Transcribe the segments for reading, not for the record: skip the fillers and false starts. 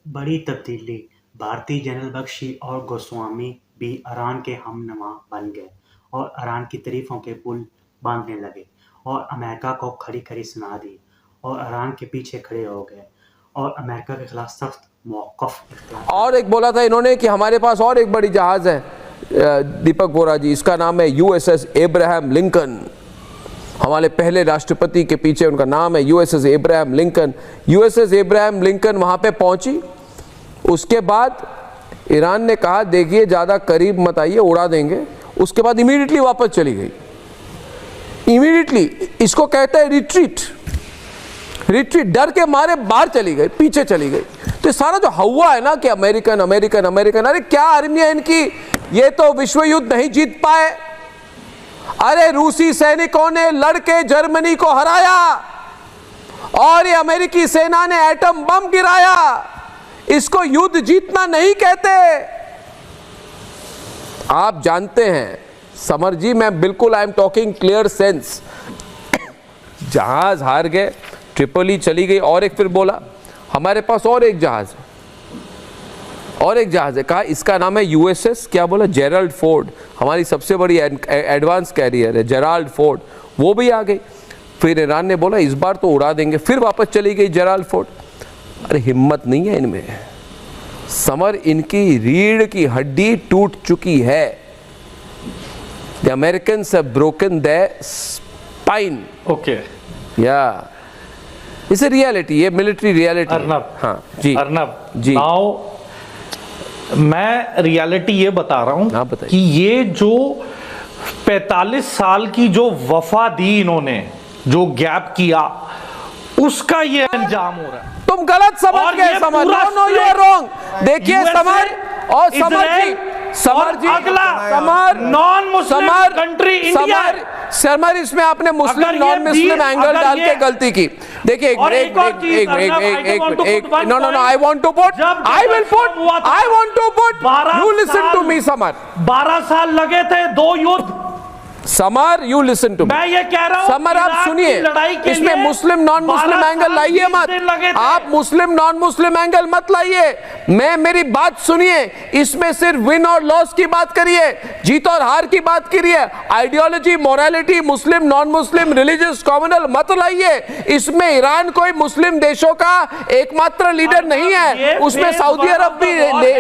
बड़ी तब्दीली। भारतीय जनरल बख्शी और गोस्वामी भी ईरान के हमनवा बन गए और ईरान की तारीफों के पुल बांधने लगे और अमेरिका को खड़ी-खड़ी सुना दी और ईरान के पीछे खड़े हो गए और अमेरिका के खिलाफ सख्त मौक़िफ़ इख्तियार। और एक बोला था इन्होंने कि हमारे पास और एक बड़ी जहाज़ है दीपक बोरा जी, इसका नाम है यूएसएस एब्राहम लिंकन। हमारे पहले राष्ट्रपति के पीछे उनका नाम है USS Abraham Lincoln. USS Abraham Lincoln वहाँ पे पहुँची, उसके बाद ईरान ने कहा देखिए ज़्यादा करीब मत आइए, उड़ा देंगे। उसके बाद इमीडिएटली वापस चली गई, इमीडिएटली। इसको कहते हैं रिट्रीट। रिट्रीट, डर के मारे बाहर चली गई, पीछे चली गई। तो सारा जो हवा है ना कि अमेरिकन अमेरिकन अमेरिकन, अरे क्या आर्मी है इनकी, ये तो विश्व युद्ध नहीं जीत पाए। अरे रूसी सैनिकों ने लड़के जर्मनी को हराया और ये अमेरिकी सेना ने एटम बम गिराया। इसको युद्ध जीतना नहीं कहते। आप जानते हैं समर जी, मैं बिल्कुल I am talking clear sense. जहाज हार गए, ट्रिपोली चली गई। और एक फिर बोला हमारे पास और एक जहाज है, और एक जहाज है। कहा इसका नाम है यूएसएस, क्या बोला, जेराल्ड फोर्ड। हमारी सबसे बड़ी एडवांस कैरियर है जेराल्ड फोर्ड, वो भी आ गई। फिर ईरान ने बोला इस बार तो उड़ा देंगे, फिर वापस चली गई जेराल्ड फोर्ड। अरे हिम्मत नहीं है इनमें समर, इनकी रीढ़ की हड्डी टूट चुकी है। The Americans have broken the spine. Okay, या इट्स अ रियलिटी, ये मिलिट्री रियलिटी। अर्नब, हाँ जी, अर्नब जी, नाउ मैं रियलिटी ये बता रहा हूं बताइए कि ये जो 45 साल की जो वफा दी इन्होंने, जो गैप किया, उसका ये अंजाम हो रहा है। तुम गलत समझ गए Samar. No no you are wrong. देखिए समर और समर जी अगला Samar non Muslim country India. Samar इसमें आपने मुस्लिम नॉन मुस्लिम एंगल डाल के गलती की। देखिए एक no no no I want to put, I will put, I want to put, you listen to me Samar. 12 साल लगे थे, 2 युद्ध। समर यू लिसन टू, मैं ये कह रहा हूं समर आप सुनिए, इसमें मुस्लिम नॉन मुस्लिम एंगल लाइए मत। आप मुस्लिम नॉन मुस्लिम एंगल मत लाइए। मैं मेरी बात सुनिए, इसमें सिर्फ विन और लॉस की बात करिए, जीत और हार की बात करिए। आइडियोलॉजी, मोरालिटी, मुस्लिम नॉन मुस्लिम, रिलीजियस कॉम्युनल मत लाइए। इसमें ईरान कोई मुस्लिम देशों का एकमात्र लीडर नहीं है, उसमें सऊदी अरब भी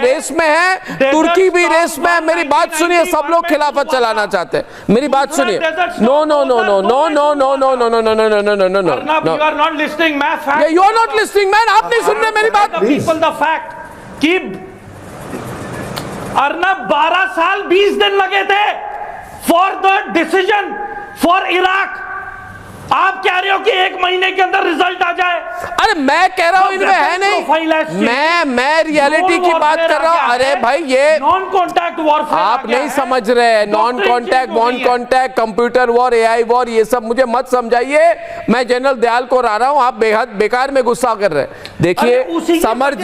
रेस में है, तुर्की भी रेस में है। मेरी बात सुनिए, सब लोग खिलाफत चलाना चाहते हैं, मेरी बात सुनिए। No no no no no no no no no no no no no no no no, you are not listening, मैं fact, you are not listening man, आप नहीं सुन रहे मेरी बात। people the fact कि अर्नब 12 साल 20 दिन लगे थे for the decision for Iraq। आप कह रहे हो कि 1 महीने के अंदर रिजल्ट आ जाए। अरे मैं कह रहा हूं इनमें है नहीं, मैं रियलिटी की बात कर रहा हूं। अरे भाई ये नॉन कॉन्टैक्ट वॉरफेयर आप नहीं समझ रहे। Non contact, one contact, computer war, AI war, ये सब मुझे मत समझाइए। मैं जनरल दयाल को ला रहा हूं, आप बेहद बेकार में गुस्सा कर रहे हैं। देखिए समर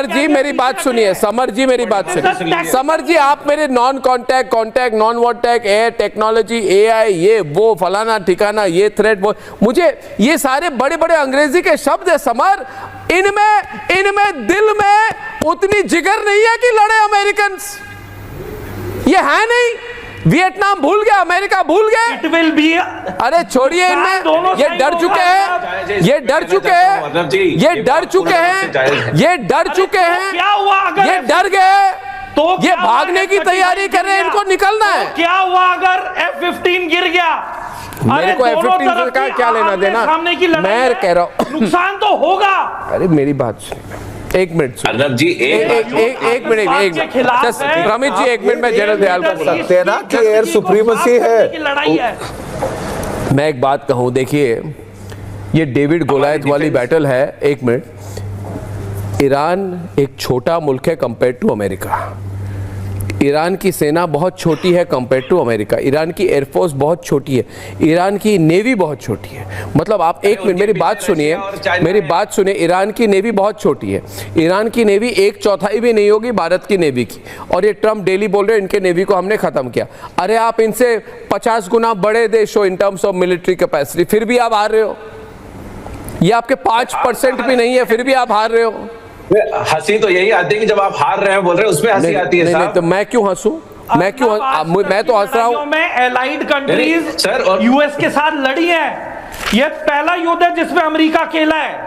जी मेरी बात सुनिए, समर जी मेरी बात सुनिए। समर जी आप मेरे non contact, contact, non contact, air technology, AI, ये वो फलाना ठिकाना, ये थ्रेट, वो मुझे ये सारे बड़े बड़े अंग्रेजी के शब्द है समर। इनमें दिल में उतनी जिगर नहीं है कि लड़े अमेरिकन। ये है नहीं। वियतनाम भूल गया, अमेरिका भूल गए। इट विल बी, अरे छोड़िए इनमें, ये डर चुके हैं, ये डर चुके हैं, ये डर चुके हैं, ये डर चुके हैं। क्या हुआ अगर ये डर गए तो ये भागने की तैयारी कर रहे हैं, इनको निकलना है। क्या हुआ अगर F-15 गिर गया? मेरे को F-15 का क्या लेना देना, मैं कह रहा हूँ नुकसान तो होगा। अरे मेरी बात सुनिए, एक मिनट अर्नब जी, एक मिनट रमित जी, 1 मिनट में जनरल दयाल को बोला सकते हैं ना कि एयर सुप्रीमेसी है। लड़ाई है। मैं एक बात कहूं, देखिए ये डेविड गोलायत वाली बैटल है। 1 मिनट, ईरान एक छोटा मुल्क है कंपेयर टू अमेरिका। ईरान की सेना बहुत छोटी है कंपेयर टू अमेरिका। ईरान की एयरफोर्स बहुत छोटी है, ईरान की नेवी बहुत छोटी है। मतलब आप 1 मिनट मेरी बात सुनिए, मेरी बात सुनिए। ईरान की नेवी बहुत छोटी है, ईरान की नेवी 1/4 भी नहीं होगी भारत की नेवी की। और ये ट्रम्प डेली बोल रहे हैं इनके नेवी को हमने खत्म किया। अरे आप इनसे 50 गुना बड़े देश हो in terms of military capacity, फिर भी आप हार रहे हो। ये आपके 5% भी नहीं है, फिर भी आप हार रहे हो। हंसी तो यही आती है कि जब आप हार रहे हैं बोल रहे हैं उसमें हंसी आती है नहीं, साहब। तो मैं क्यों हंसूं? मैं तो हंस रहा हूं। में एलाइड कंट्रीज सर, और यूएस के साथ लड़ी है। यह पहला युद्ध है जिसमें अमेरिका अकेला है।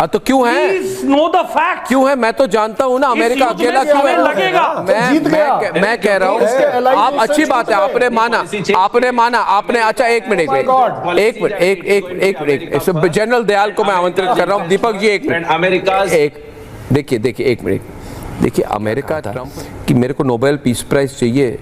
तो क्यों है? Please know the facts. क्यों है? मैं तो जानता हूं ना अमेरिका युद्ध में अकेला क्यों है। लगेगा। मैं कह रहा हूं आप अच्छी बात है, आपने माना आपने। अच्छा एक मिनट जनरल दयाल को मैं आमंत्रित कर रहा हूं। दीपक जी एक मिनट। अमेरिका देखिए एक मिनट। देखिए अमेरिका ट्रंप कि मेरे को नोबेल पीस प्राइज चाहिए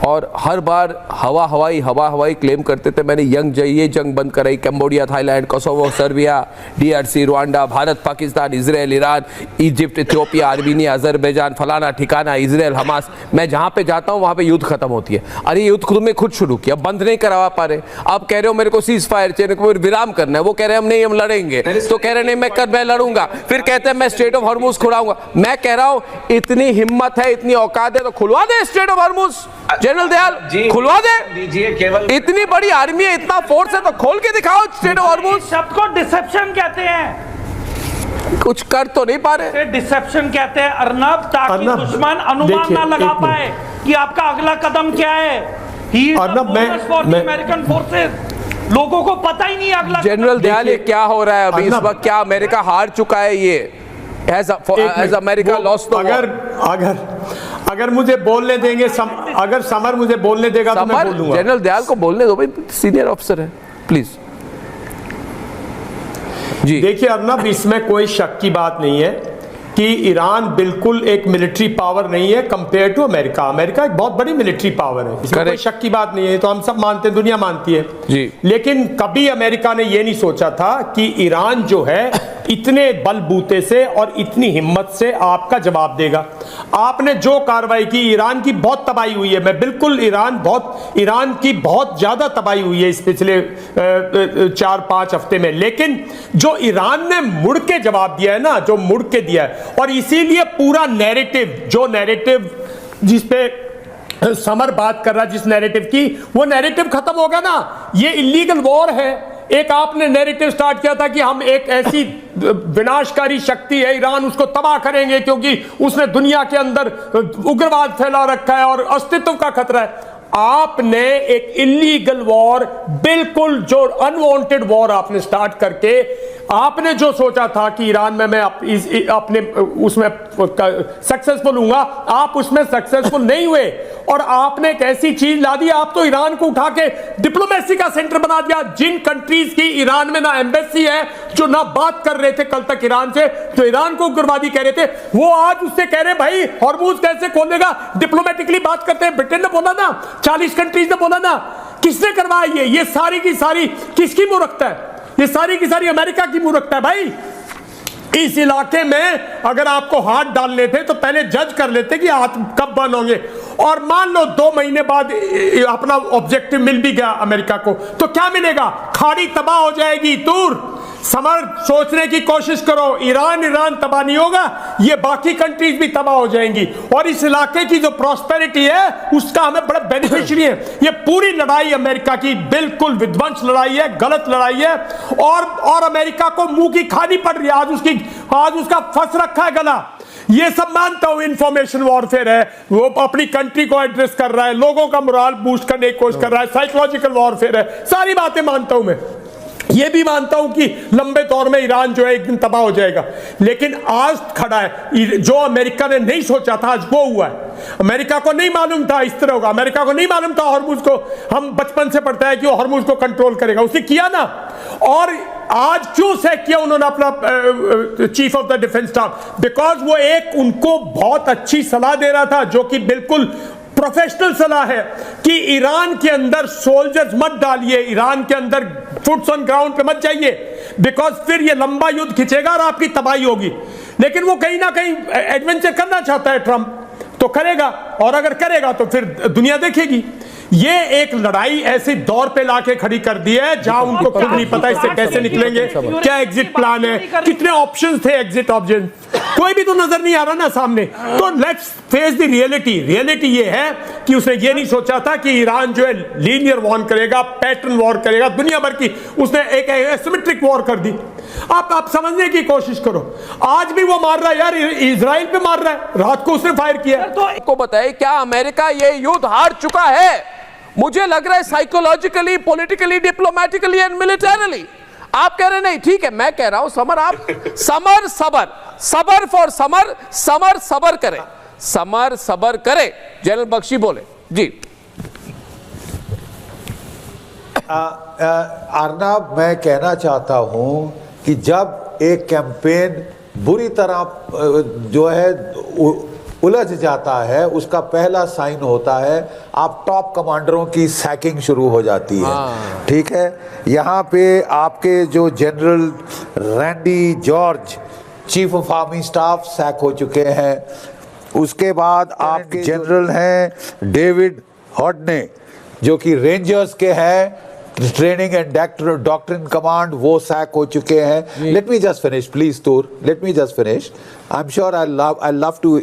और हर बार हवा हवाई क्लेम करते थे। मैंने ये जंग बंद कराई, Cambodia, Thailand, Kosovo, Serbia, DRC, Rwanda, Bharat, Pakistan, Israel, Iran, Egypt, Ethiopia, Armenia, Azerbaijan, फलाना ठिकाना, इजराइल, हमास। मैं जहां पे जाता हूं वहां पे युद्ध खत्म होती है। अरे युद्ध तुमने खुद शुरू किया, बंद नहीं करवा पा रहे। आप कह रहे हो मेरे को सीज फायर चाहिए, विराम करना है। वो कह रहे हैं हम लड़ेंगे, तो कह रहे नहीं मैं लड़ूंगा। फिर कहते हैं मैं स्ट्रेट ऑफ हॉर्मुज खुलाऊंगा। मैं कह रहा हूं इतनी हिम्मत है, इतनी औकात है तो खुलवा दे strait of Hormuz. General Dayal खुलवा दे। केवल इतनी बड़ी आर्मी है, इतना फोर्स है, तो खोल के दिखाओ स्ट्रेट ऑफ हॉर्मुज। शब्द को डिसेप्शन कहते हैं। कुछ कर तो नहीं पा रहे। डिसेप्शन कहते हैं अर्नब, ताकि दुश्मन अनुमान ना लगा पाए कि आपका अगला कदम क्या है। अमेरिकन फोर्सेस, लोगों को पता ही नहीं अगला। जनरल दयाल ये क्या हो रहा है अभी इस वक्त? क्या अमेरिका हार चुका है? ये एज अमेरिका लॉस्ट। अगर मुझे बोलने देंगे, अगर समर मुझे बोलने देगा तो मैं बोलूंगा। जनरल दयाल को बोलने दो भाई, सीनियर ऑफिसर है, प्लीज जी। देखिए अर्नब, इसमें कोई शक की बात नहीं है कि ईरान बिल्कुल एक मिलिट्री पावर नहीं है कंपेयर टू अमेरिका। अमेरिका एक बहुत बड़ी मिलिट्री पावर है, इसमें कोई शक की बात नहीं है। तो हम सब मानते हैं, दुनिया मानती है जी। लेकिन कभी अमेरिका ने यह नहीं सोचा था कि ईरान जो है इतने बलबूते से और इतनी हिम्मत से आपका जवाब देगा। आपने जो कार्रवाई की, ईरान की बहुत तबाही हुई है। मैं बिल्कुल ईरान की बहुत ज्यादा तबाही हुई है इस पिछले 4-5 हफ्ते में। लेकिन जो ईरान ने मुड़ के जवाब दिया है ना, जो मुड़ के दिया है, और इसीलिए पूरा नैरेटिव जिसपे समर बात कर रहा है, जिस नैरेटिव की, वो नैरेटिव खत्म हो गया ना। ये इलीगल वॉर है। एक आपने नैरेटिव स्टार्ट किया था कि हम एक ऐसी विनाशकारी शक्ति है ईरान, उसको तबाह करेंगे क्योंकि उसने दुनिया के अंदर उग्रवाद फैला रखा है और अस्तित्व का खतरा है। आपने एक इलीगल वॉर, बिल्कुल जो अनवांटेड वॉर आपने स्टार्ट करके आपने जो सोचा था कि ईरान में मैं अपने उसमें सक्सेसफुल हूंगा, आप उसमें सक्सेसफुल नहीं हुए। और आपने एक ऐसी चीज ला दी, आप तो ईरान को उठा के डिप्लोमेसी का सेंटर बना दिया। जिन कंट्रीज की ईरान में ना एम्बेसी है, जो ना बात कर रहे थे कल तक ईरान से, जो ईरान को उग्रवादी कह रहे थे, वो आज उससे कह रहे भाई हॉर्मुज कैसे खोलेगा, डिप्लोमेटिकली बात करते हैं। ब्रिटेन ने बोला ना, 40 कंट्रीज ने बोला ना। किसने करवाया ये सारी की सारी किसकी मूर्खता है? ये सारी की सारी अमेरिका की मूर्खता है भाई। इस इलाके में अगर आपको हाथ डालने थे तो पहले जज कर लेते कि हाथ कब बंद होंगे। और मान लो 2 महीने बाद अपना ऑब्जेक्टिव मिल भी गया अमेरिका को, तो क्या मिलेगा? खाड़ी तबाह हो जाएगी। दूर समर सोचने की कोशिश करो, ईरान तबाह नहीं होगा, ये बाकी कंट्रीज भी तबाह हो जाएंगी। और इस इलाके की जो प्रॉस्पेरिटी है उसका हमें बड़ा बेनिफिशियरी है। ये पूरी लड़ाई अमेरिका की बिल्कुल विध्वंस लड़ाई है, गलत लड़ाई है। और अमेरिका को मुंह की खानी पड़ रही है। आज उसका फंस रखा है गला। ये सब मानता हूं इंफॉर्मेशन वॉरफेयर है, वो अपनी कंट्री को एड्रेस कर रहा है, लोगों का मोरल बूस्ट करने की कोशिश कर रहा है, साइकोलॉजिकल वॉरफेयर है, सारी बातें मानता हूं मैं। ये भी मानता हूं कि लंबे दौर में ईरान जो है एक दिन तबाह हो जाएगा। लेकिन आज खड़ा है जो अमेरिका ने नहीं सोचा था, आज वो हुआ है। अमेरिका को नहीं मालूम था इस तरह होगा, अमेरिका को नहीं मालूम था हॉर्मुज को, हम बचपन से पढ़ता है कि वो हॉर्मुज को कंट्रोल करेगा, उसने किया ना। और आज क्यों सैक किया उन्होंने अपना chief of the defence staff? Because वो एक उनको बहुत अच्छी सलाह दे रहा था, जो कि बिल्कुल प्रोफेशनल सलाह है कि ईरान के अंदर सोल्जर्स मत डालिए, ईरान के अंदर फुट्स ऑन ग्राउंड पे मत जाइए, बिकॉज फिर ये लंबा युद्ध खिंचेगा और आपकी तबाही होगी। लेकिन वो कहीं ना कहीं एडवेंचर करना चाहता है ट्रंप, तो करेगा। और अगर करेगा तो फिर दुनिया देखेगी। ये एक लड़ाई ऐसे दौर पे लाके खड़ी कर दी है जहां उनको खुद नहीं पता इससे कैसे निकलेंगे, क्या एग्जिट प्लान है, कितने ऑप्शंस थे एग्जिट ऑप्शन, कोई भी तो नजर नहीं आ रहा ना सामने। तो let's face the reality. Reality ये है कि उसने ये नहीं सोचा था कि ईरान जो है लीनियर वॉर करेगा, पैटर्न वॉर करेगा, दुनिया भर की उसने एक एसिमेट्रिक वॉर कर दी। आप समझने की कोशिश करो। आज भी वो मार रहा है यार, इजराइल पे मार रहा है, रात को उसने फायर किया। तो आपको बताइए, क्या अमेरिका ये युद्ध हार चुका है? मुझे लग रहा है psychologically, politically, diplomatically and militarily. आप कह रहे नहीं, ठीक है, मैं कह रहा हूं समर, आप समर सबर, सबर फॉर समर, समर सबर करे, समर सबर करे। जनरल बख्शी बोले जी। अर्नब, मैं कहना चाहता हूं कि जब एक कैंपेन बुरी तरह जो है उलझ जाता है, उसका पहला साइन होता है आप टॉप कमांडरों की सैकिंग शुरू हो जाती है। ठीक है, यहाँ पे आपके जो general Randy George, chief of army staff, sack हो चुके हैं। उसके बाद आपके जनरल हैं डेविड हॉडने, जो कि रेंजर्स के हैं, ट्रेनिंग एंड डॉक्ट्रिन कमांड, वो सैक हो चुके हैं। Let me just finish please तूर, let me just finish, I am sure I love to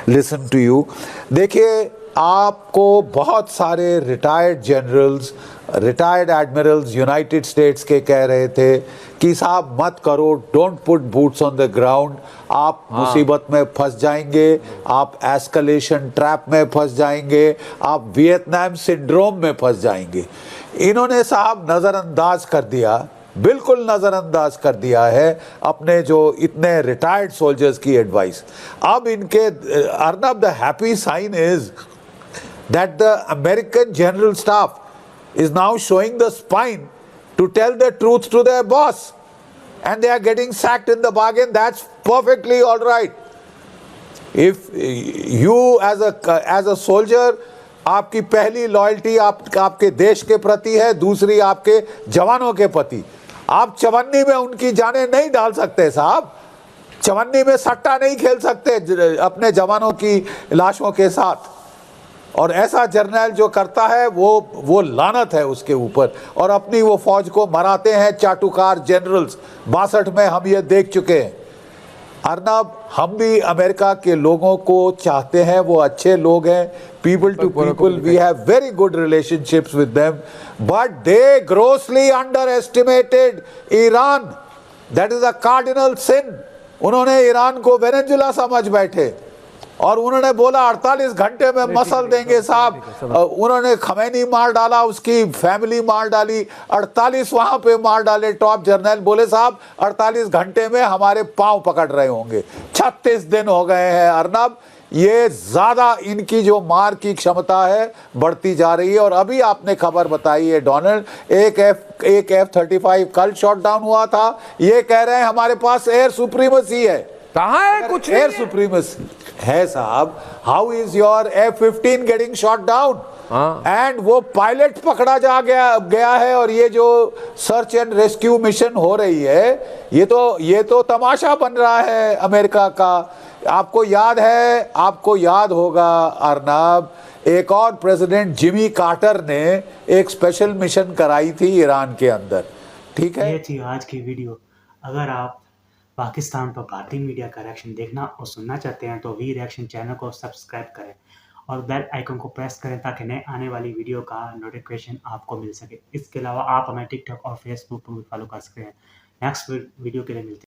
listen to you. देखिए, आपको बहुत सारे retired generals, retired admirals United States के कह रहे थे कि साहब मत करो, don't put boots on the ground, आप मुसीबत में फंस जाएंगे, आप एस्केलेशन ट्रैप में फंस जाएंगे, आप वियतनाम सिंड्रोम में फंस जाएंगे। इन्होंने साहब नज़रअंदाज कर दिया, बिल्कुल नज़रअंदाज कर दिया है अपने जो इतने रिटायर्ड सोल्जर्स की एडवाइस। अब इनके Arnab, the happy sign is that the American general staff is now showing the spine to tell the truth to their boss, and they are getting sacked in the bargain. That's perfectly all right. If you as a soldier, आपकी पहली loyalty आपके देश के प्रति है, दूसरी आपके जवानों के प्रति। आप चवन्नी में उनकी जानें नहीं डाल सकते साहब, चवन्नी में सट्टा नहीं खेल सकते अपने जवानों की लाशों के साथ। और ऐसा जर्नल जो करता है वो लानत है उसके ऊपर, और अपनी वो फौज को मराते हैं चाटुकार जनरल्स। 62 में हम ये देख चुके हैं। अर्नब, हम भी अमेरिका के लोगों को चाहते हैं, वो अच्छे लोग हैं, people to people, we have very good relationships with them, but they grossly under estimated Iran. That is a cardinal sin. उन्होंने ईरान को वेनेजुला समझ बैठे और उन्होंने बोला 48 घंटे में मसल देंगे साहब। उन्होंने खमैनी मार डाला, उसकी फैमिली मार डाली, 48 वहां पे मार डाले टॉप जर्नल। बोले साहब 48 घंटे में हमारे पांव पकड़ रहे होंगे। 36 दिन हो गए हैं अर्नब। ये ज्यादा इनकी जो मार की क्षमता है बढ़ती जा रही है। और अभी आपने खबर बताई है डोनाल्ड, एक F-35 कल शॉट डाउन हुआ था। ये कह रहे हैं हमारे पास एयर सुप्रीमेसी है। कहाँ है? कुछ एयर सुप्रीमेसी है साहब। How is your F-15 getting shot down? And वो पायलट पकड़ा जा गया है। और ये जो सर्च एंड रेस्क्यू मिशन हो रही है, ये तो तमाशा बन रहा है अमेरिका का। आपको याद होगा अर्नब, एक और प्रेसिडेंट जिमी कार्टर ने एक स्पेशल मिशन कराई थी ईरान के अंदर। ठीक है, ये थी आज की वीडियो। अगर आप पाकिस्तान पर भारतीय मीडिया का रिएक्शन देखना और सुनना चाहते हैं तो वी रिएक्शन चैनल को सब्सक्राइब करें और बेल आइकन को प्रेस करें ताकि नए आने वाली वीडियो का नोटिफिकेशन आपको मिल सके। इसके अलावा आप हमें टिकटॉक और फेसबुक पर भी फॉलो कर सकते हैं। नेक्स्ट वीडियो के लिए मिलते हैं।